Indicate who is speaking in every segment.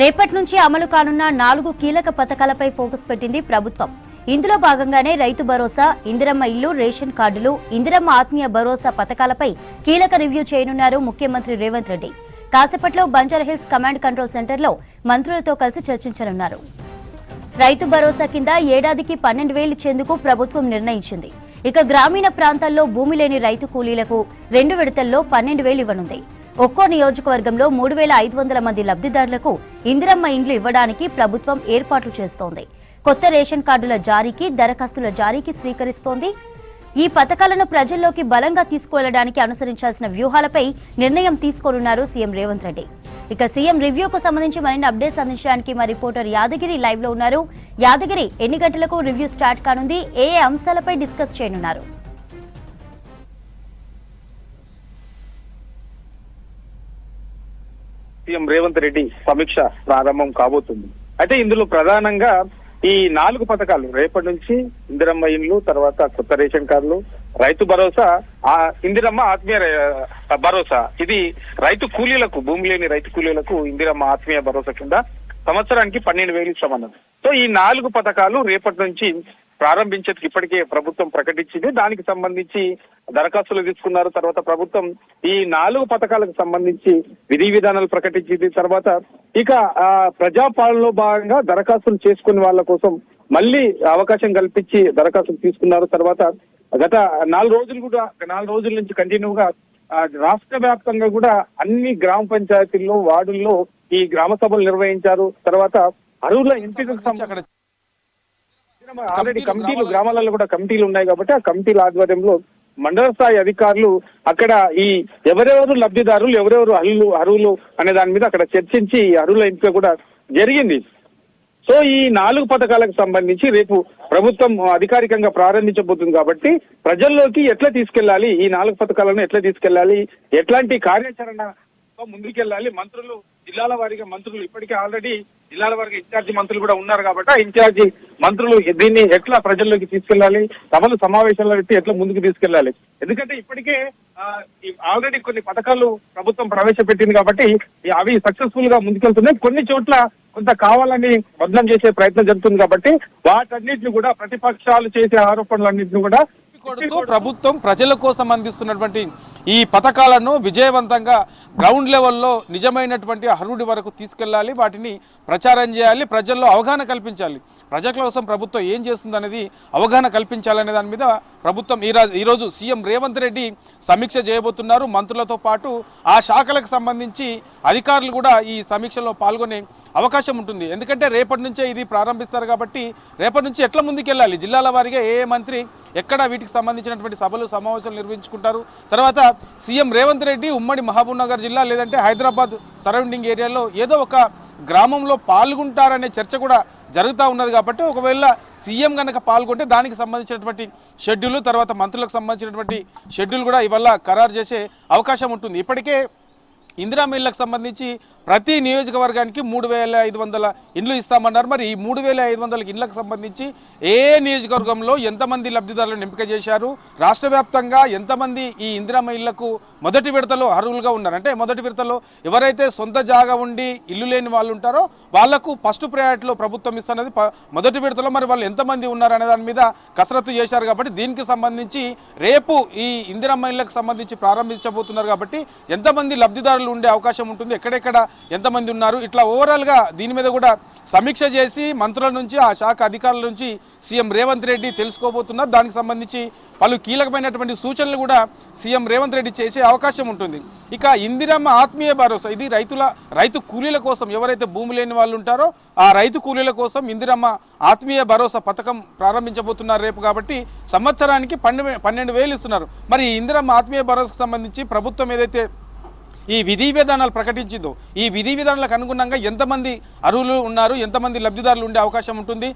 Speaker 1: రేపటి నుంచి అమలు కానున్న 4 కీలక పథకాలపై ఫోకస్ పెట్టింది ప్రభుత్వం. ఇందులో భాగంగానే రైతు భరోసా, ఇందిరమ్మ ఇల్లు, రేషన్ కార్డులు, ఇందిరమ్మ ఆత్మీయ భరోసా పథకాలపై కీలక రివ్యూ చేయనున్నారు ముఖ్యమంత్రి రేవంత్ రెడ్డి. కాసేపట్లో బంజారాహిల్స్ కమాండ్ కంట్రోల్ సెంటర్లో మంత్రులతో కలిసి చర్చించనున్నారు. రైతు భరోసా కింద ఏడాదికి 12,000 ఇచ్చేందుకు ప్రభుత్వం నిర్ణయించింది. ఇక గ్రామీణ ప్రాంతాల్లో భూమి లేని రైతు కూలీలకు 2 విడతల్లో 12,000 ఇవ్వనుంది. ఒక్కో నియోజకవర్గంలో 3,500 మంది లబ్ధిదారులకు ఇందిరమ్మ ఇండ్లు ఇవ్వడానికి ప్రభుత్వం ఏర్పాట్లు చేస్తోంది. కొత్త రేషన్ కార్డుల జారీకి, దరఖాస్తుల జారీకి స్వీకరిస్తోంది. ఈ పథకాలను ప్రజల్లోకి బలంగా తీసుకువెళ్లడానికి అనుసరించాల్సిన వ్యూహాలపై నిర్ణయం తీసుకోనున్నారు సీఎం రేవంత్ రెడ్డి. ఇక సీఎం రివ్యూకు సంబంధించి మరిన్ని అప్డేట్స్ అందించడానికి మా రిపోర్టర్ యాదగిరి లైవ్ లో ఉన్నారు. యాదగిరి, ఎన్ని గంటలకు రివ్యూ స్టార్ట్ కానుంది? ఏ అంశాలపై డిస్కస్ చేయనున్నారు?
Speaker 2: సీఎం రేవంత్ రెడ్డి సమీక్ష ప్రారంభం కాబోతుంది. అయితే ఇందులో ప్రధానంగా ఈ 4 పథకాలు రేపటి నుంచి ఇందిరమ్మ ఇండ్లు, తర్వాత కొత్త రేషన్ కార్డులు, రైతు భరోసా, ఇందిరమ్మ ఆత్మీయ భరోసా. ఇది రైతు కూలీలకు, భూమి లేని రైతు కూలీలకు ఇందిరమ్మ ఆత్మీయ భరోసా కింద సంవత్సరానికి 12,000 ఇస్తామన్నది. సో ఈ 4 పథకాలు రేపటి నుంచి ప్రారంభించేందుకు ఇప్పటికే ప్రభుత్వం ప్రకటించింది. దానికి సంబంధించి దరఖాస్తులు తీసుకున్నారు. తర్వాత ప్రభుత్వం ఈ 4 పథకాలకు సంబంధించి విధి విధానాలు ప్రకటించింది. తర్వాత ఇక ప్రజాపాలనలో భాగంగా దరఖాస్తులు చేసుకునే వాళ్ళ కోసం మళ్ళీ అవకాశం కల్పించి దరఖాస్తులు తీసుకున్నారు. తర్వాత గత 4 రోజుల నుంచి కంటిన్యూగా రాష్ట్ర వ్యాప్తంగా కూడా అన్ని గ్రామ పంచాయతీల్లో, వార్డుల్లో ఈ గ్రామ సభలు నిర్వహించారు. తర్వాత అర్హుల ఎంపికకు ఆల్రెడీ కమిటీలు, గ్రామాలలో కూడా కమిటీలు ఉన్నాయి కాబట్టి ఆ కమిటీల ఆధ్వర్యంలో మండల స్థాయి అధికారులు అక్కడ ఈ ఎవరెవరు లబ్ధిదారులు, ఎవరెవరు అర్హులు అనే దాని మీద అక్కడ చర్చించి అర్హుల ఎంపిక కూడా జరిగింది. సో ఈ 4 పథకాలకు సంబంధించి రేపు ప్రభుత్వం అధికారికంగా ప్రారంభించబోతుంది కాబట్టి ప్రజల్లోకి ఎట్లా తీసుకెళ్లాలి, ఈ 4 పథకాలను ఎట్లా తీసుకెళ్లాలి, ఎట్లాంటి కార్యాచరణ ముందుకెళ్లాలి, మంత్రులు జిల్లాల వారీగా మంత్రులు ఇప్పటికే ఆల్రెడీ జిల్లాల వారిగా ఇన్ఛార్జి మంత్రులు కూడా ఉన్నారు కాబట్టి ఆ ఇన్ఛార్జి మంత్రులు దీన్ని ఎట్లా ప్రజల్లోకి తీసుకెళ్లాలి, సభలు సమావేశాల్లో పెట్టి ఎట్లా ముందుకు తీసుకెళ్లాలి. ఎందుకంటే ఇప్పటికే ఆల్రెడీ కొన్ని పథకాలు ప్రభుత్వం ప్రవేశపెట్టింది కాబట్టి అవి సక్సెస్ఫుల్ గా ముందుకెళ్తున్నాయి. కొన్ని చోట్ల కొంత కావాలని బదనం చేసే ప్రయత్నం జరుగుతుంది కాబట్టి వాటన్నిటిని కూడా, ప్రతిపక్షాలు చేసే ఆరోపణలన్నింటినీ కూడా
Speaker 3: ప్రభుత్వం ప్రజల కోసం అందిస్తున్నటువంటి ఈ పథకాలను విజయవంతంగా గ్రౌండ్ లెవెల్లో నిజమైనటువంటి అర్హుడి వరకు తీసుకెళ్లాలి, వాటిని ప్రచారం చేయాలి, ప్రజల్లో అవగాహన కల్పించాలి. ప్రజల కోసం ప్రభుత్వం ఏం చేస్తుందనేది అవగాహన కల్పించాలనే దాని మీద ప్రభుత్వం ఈరోజు సీఎం రేవంత్ రెడ్డి సమీక్ష చేయబోతున్నారు. మంత్రులతో పాటు ఆ శాఖలకు సంబంధించి అధికారులు కూడా ఈ సమీక్షలో పాల్గొనే అవకాశం ఉంటుంది. ఎందుకంటే రేపటి నుంచే ఇది ప్రారంభిస్తారు కాబట్టి రేపటి నుంచి ఎట్లా ముందుకెళ్ళాలి, జిల్లాల వారీగా ఏ మంత్రి ఎక్కడ వీటికి సంబంధించినటువంటి సభలు సమావేశాలు నిర్వహించుకుంటారు. తర్వాత సీఎం రేవంత్ రెడ్డి ఉమ్మడి మహబూబ్ నగర్ జిల్లా లేదంటే హైదరాబాద్ సరౌండింగ్ ఏరియాలో ఏదో ఒక గ్రామంలో పాల్గొంటారనే చర్చ కూడా జరుగుతూ ఉన్నది కాబట్టి ఒకవేళ సీఎం కనుక పాల్గొంటే దానికి సంబంధించినటువంటి షెడ్యూల్, తర్వాత మంత్రులకు సంబంధించినటువంటి షెడ్యూల్ కూడా ఇవాళ ఖరారు చేసే అవకాశం ఉంటుంది. ఇప్పటికే ఇందిరమ్మ ఇళ్లకు సంబంధించి ప్రతి నియోజకవర్గానికి 3,500 ఇండ్లు ఇస్తామన్నారు. మరి ఈ 3,500 ఇండ్లకు సంబంధించి ఏ నియోజకవర్గంలో ఎంతమంది లబ్ధిదారులను ఎంపిక చేశారు, రాష్ట్ర వ్యాప్తంగా ఎంతమంది ఈ ఇందిరమ్మ ఇళ్లకు మొదటి విడతలో అర్హులుగా ఉన్నారు, అంటే మొదటి విడతలో ఎవరైతే సొంత జాగా ఉండి ఇల్లు లేని వాళ్ళు ఉంటారో వాళ్లకు ఫస్ట్ ప్రయారిటీలో ప్రభుత్వం ఇస్తున్నది మొదటి విడతలో. మరి వాళ్ళు ఎంతమంది ఉన్నారు అనే దాని మీద కసరత్తు చేశారు కాబట్టి దీనికి సంబంధించి రేపు ఈ ఇందిరమ్మ ఇళ్లకు సంబంధించి ప్రారంభించబోతున్నారు కాబట్టి ఎంతమంది లబ్ధిదారులు ఉండే అవకాశం ఉంటుంది, ఎక్కడెక్కడ ఎంతమంది ఉన్నారు, ఇట్లా ఓవరాల్గా దీని మీద కూడా సమీక్ష చేసి మంత్రుల నుంచి, ఆ శాఖ అధికారుల నుంచి సీఎం రేవంత్ రెడ్డి తెలుసుకోబోతున్నారు. దానికి సంబంధించి పలు కీలకమైనటువంటి సూచనలు కూడా సీఎం రేవంత్ రెడ్డి చేసే అవకాశం ఉంటుంది. ఇక ఇందిరమ్మ ఆత్మీయ భరోసా, ఇది రైతు కూలీల కోసం, ఎవరైతే భూమి లేని వాళ్ళు ఉంటారో ఆ రైతు కూలీల కోసం ఇందిరమ్మ ఆత్మీయ భరోసా పథకం ప్రారంభించబోతున్నారు రేపు. కాబట్టి సంవత్సరానికి 12,000 ఇస్తున్నారు. మరి ఇందిరమ్మ ఆత్మీయ భరోసాకు సంబంధించి ప్రభుత్వం ఏదైతే ఈ విధి విధానాలు ప్రకటించిందో ఈ విధి విధానాలకు అనుగుణంగా ఎంతమంది అర్హులు ఉన్నారు, ఎంతమంది లబ్ధిదారులు ఉండే అవకాశం ఉంటుంది,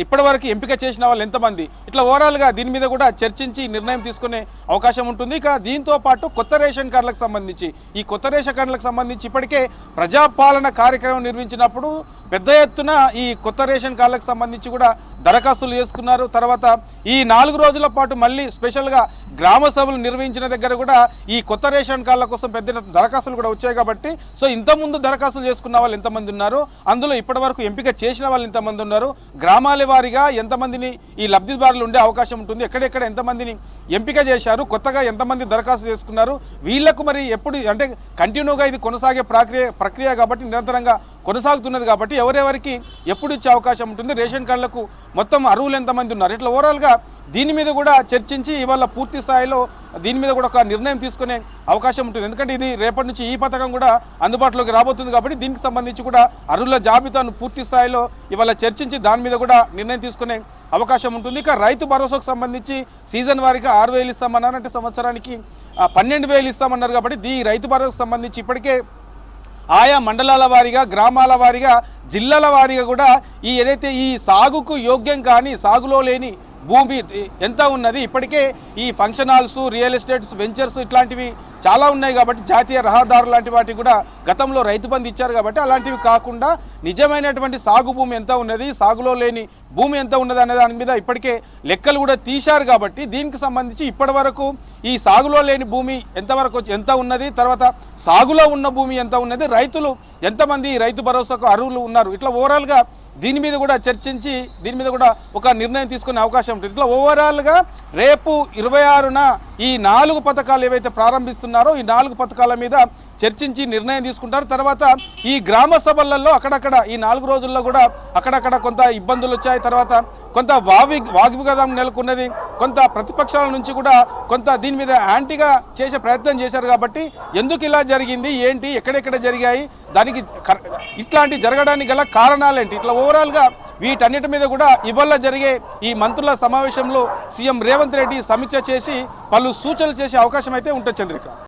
Speaker 3: ఇప్పటివరకు ఎంపిక చేసిన వాళ్ళు ఎంతమంది, ఇట్లా ఓవరాల్గా దీని మీద కూడా చర్చించి నిర్ణయం తీసుకునే అవకాశం ఉంటుంది. ఇక దీంతో పాటు కొత్త రేషన్ కార్డులకు సంబంధించి, ఈ కొత్త రేషన్ కార్డులకు సంబంధించి ఇప్పటికే ప్రజాపాలన కార్యక్రమం నిర్వహించినప్పుడు పెద్ద ఎత్తున ఈ కొత్త రేషన్ కార్డులకు సంబంధించి కూడా దరఖాస్తులు చేసుకున్నారు. తర్వాత ఈ 4 రోజుల పాటు మళ్ళీ స్పెషల్గా గ్రామ సభలు నిర్వహించిన దగ్గర కూడా ఈ కొత్త రేషన్ కార్డుల కోసం పెద్ద దరఖాస్తులు కూడా వచ్చాయి కాబట్టి సో ఇంతకుముందు దరఖాస్తులు చేసుకున్న వాళ్ళు ఎంతమంది ఉన్నారు, అందులో ఇప్పటి వరకు ఎంపిక చేసిన వాళ్ళు ఎంతమంది ఉన్నారు, గ్రామాల వారీగా ఎంతమందిని ఈ లబ్ధిదారులు ఉండే అవకాశం ఉంటుంది, ఎక్కడెక్కడ ఎంతమందిని ఎంపిక చేశారు, కొత్తగా ఎంతమంది దరఖాస్తు చేసుకున్నారు, వీళ్లకు మరి ఎప్పుడు అంటే కంటిన్యూగా ఇది కొనసాగే ప్రక్రియ కాబట్టి నిరంతరంగా కొనసాగుతున్నది కాబట్టి ఎవరెవరికి ఎప్పుడు ఇచ్చే అవకాశం ఉంటుంది, రేషన్ కార్డులకు మొత్తం అర్హులు ఎంతమంది ఉన్నారు, ఇట్లా ఓవరాల్గా దీని మీద కూడా చర్చించి ఇవాళ పూర్తి స్థాయిలో దీని మీద కూడా ఒక నిర్ణయం తీసుకునే అవకాశం ఉంటుంది. ఎందుకంటే ఇది రేపటి నుంచి ఈ పథకం కూడా అందుబాటులోకి రాబోతుంది కాబట్టి దీనికి సంబంధించి కూడా అర్హుల జాబితాను పూర్తి స్థాయిలో ఇవాళ చర్చించి దాని మీద కూడా నిర్ణయం తీసుకునే అవకాశం ఉంటుంది. ఇక రైతు భరోసాకు సంబంధించి సీజన్ వారీగా 6,000 ఇస్తామన్నారు, అంటే సంవత్సరానికి 12,000 ఇస్తామన్నారు. కాబట్టి ఈ రైతు భరోసాకు సంబంధించి ఇప్పటికే ఆయా మండలాల వారీగా, గ్రామాల వారీగా, జిల్లాల వారీగా కూడా ఈ ఏదైతే ఈ సాగుకు యోగ్యం కానీ సాగులో లేని భూమి ఎంత ఉన్నది, ఇప్పటికే ఈ function halls, real estates, ventures ఇట్లాంటివి చాలా ఉన్నాయి కాబట్టి జాతీయ రహదారులు లాంటి వాటికి కూడా గతంలో రైతు బంధు ఇచ్చారు కాబట్టి అలాంటివి కాకుండా నిజమైనటువంటి సాగు భూమి ఎంత ఉన్నది, సాగులో లేని భూమి ఎంత ఉన్నది అనే దాని మీద ఇప్పటికే లెక్కలు కూడా తీశారు కాబట్టి దీనికి సంబంధించి ఇప్పటి వరకు ఈ సాగులో లేని భూమి ఎంతవరకు ఎంత ఉన్నది, తర్వాత సాగులో ఉన్న భూమి ఎంత ఉన్నది, రైతులు ఎంతమంది రైతు భరోసాకు అర్హులు ఉన్నారు, ఇట్లా ఓవరాల్గా దీని మీద కూడా చర్చించి దీని మీద కూడా ఒక నిర్ణయం తీసుకునే అవకాశం ఉంటుంది. ఇట్లా ఓవరాల్గా రేపు 26న ఈ 4 పథకాలు ఏవైతే ప్రారంభిస్తున్నారో ఈ 4 పథకాల మీద చర్చించి నిర్ణయం తీసుకుంటారు. తర్వాత ఈ గ్రామ సభలలో అక్కడక్కడ ఈ 4 రోజుల్లో కూడా అక్కడక్కడ కొంత ఇబ్బందులు వచ్చాయి, తర్వాత కొంత వాగ్వివాదం నెలకొన్నది, కొంత ప్రతిపక్షాల నుంచి కూడా కొంత దీని మీద యాంటీగా చేసే ప్రయత్నం చేశారు. కాబట్టి ఎందుకు ఇలా జరిగింది, ఏంటి, ఎక్కడెక్కడ జరిగాయి, దానికి ఇట్లాంటి జరగడానికి గల కారణాలేంటి, ఇట్లా ఓవరాల్గా వీటన్నిటి మీద కూడా ఇవాళ జరిగే ఈ మంత్రుల సమావేశంలో సీఎం రేవంత్ రెడ్డి సమీక్ష చేసి పలు సూచనలు చేసే అవకాశం అయితే ఉంటుంది. చంద్రిక.